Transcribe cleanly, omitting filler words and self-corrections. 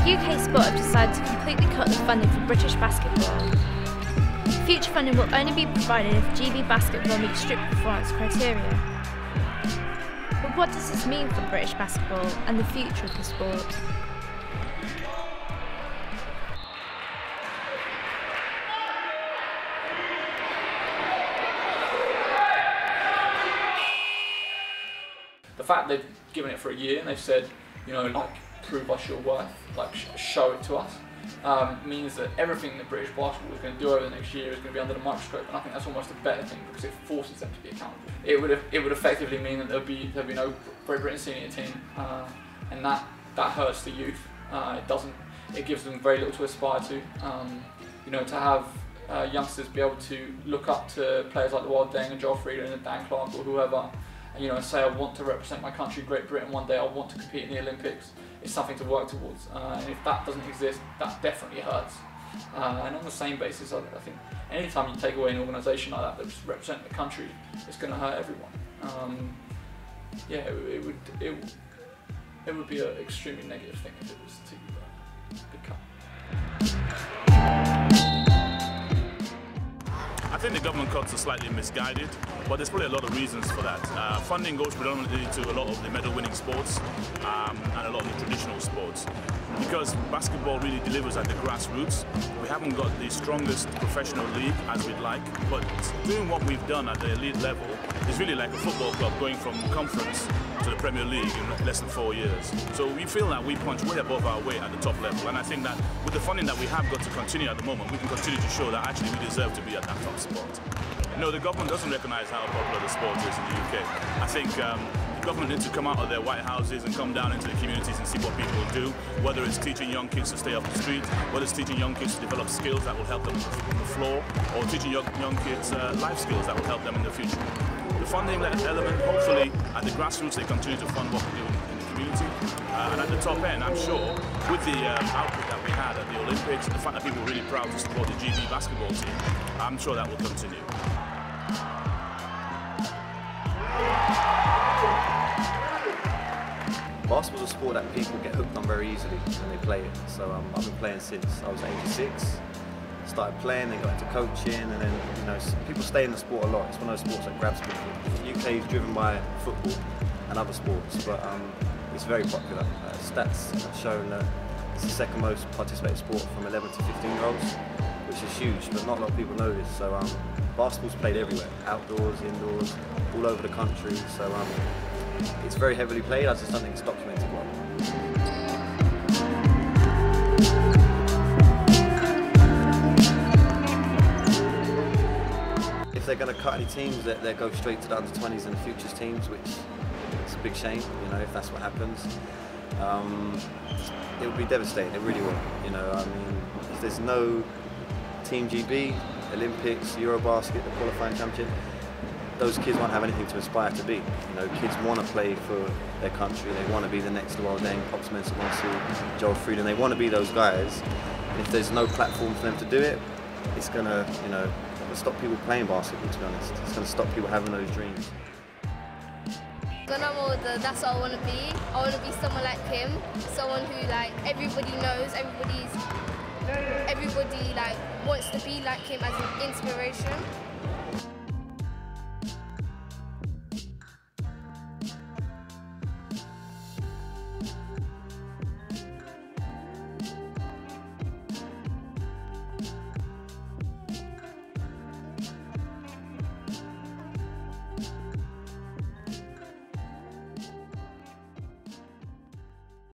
UK Sport have decided to completely cut the funding for British basketball. Future funding will only be provided if GB Basketball meets strict performance criteria. But what does this mean for British basketball and the future of the sport? The fact they've given it for a year and they've said, you know, like, prove us your worth, like show it to us, means that everything that British basketball is going to do over the next year is going to be under the microscope, and I think that's almost a better thing because it forces them to be accountable. It would effectively mean that there'll be no Great Britain senior team, and that hurts the youth. It gives them very little to aspire to. You know, to have youngsters be able to look up to players like the Wild Deng and Joel Freedon and Dan Clark or whoever, you know, and say I want to represent my country, Great Britain, one day I want to compete in the Olympics. It's something to work towards, and if that doesn't exist, that definitely hurts. And on the same basis, I think anytime you take away an organisation like that that's representing the country, it's going to hurt everyone. Yeah, it would be an extremely negative thing if it was to become. I think the government cuts are slightly misguided, but there's probably a lot of reasons for that. Funding goes predominantly to a lot of the medal-winning sports and a lot of the traditional sports. Because basketball really delivers at the grassroots, we haven't got the strongest professional league as we'd like, but doing what we've done at the elite level is really like a football club going from conference to the Premier League in less than 4 years. So we feel that we punch way above our weight at the top level, and I think that with the funding that we have got to continue at the moment, we can continue to show that actually we deserve to be at that top spot. No, the government doesn't recognise how popular the sport is in the UK. I think the government needs to come out of their White Houses and come down into the communities and see what people do, whether it's teaching young kids to stay off the street, whether it's teaching young kids to develop skills that will help them on the floor, or teaching young kids life skills that will help them in the future. The funding element, hopefully at the grassroots they continue to fund what we do in the community, and at the top end, I'm sure, with the output that we had at the Olympics, and the fact that people were really proud to support the GB basketball team, I'm sure that will continue. Basketball's a sport that people get hooked on very easily when they play it. So I've been playing since I was age of 6. Started playing, then got into coaching, and then, you know, people stay in the sport a lot. It's one of those sports that grabs people. The UK is driven by football and other sports, but it's very popular. Stats have shown that it's the second most participated sport from 11 to 15-year-olds, which is huge, but not a lot of people know this. So basketball's played everywhere, outdoors, indoors, all over the country. So it's very heavily played. I just don't think it's documented well. If they're going to cut any teams, they go straight to the under-20s and the futures teams, which is a big shame, you know, if that's what happens. It would be devastating, it really will. You know, I mean, if there's no Team GB, Olympics, Eurobasket, the qualifying championship, those kids won't have anything to aspire to be. You know, kids want to play for their country, they want to be the next Wild Deng, Pops Mensah-Bonsu, Joel Freedon, they want to be those guys. And if there's no platform for them to do it, it's going to, you know, stop people playing basketball, to be honest. It's going to stop people having those dreams. When I'm older, that's what I want to be. I want to be someone like him, someone who like everybody knows, everybody like wants to be like him as an inspiration.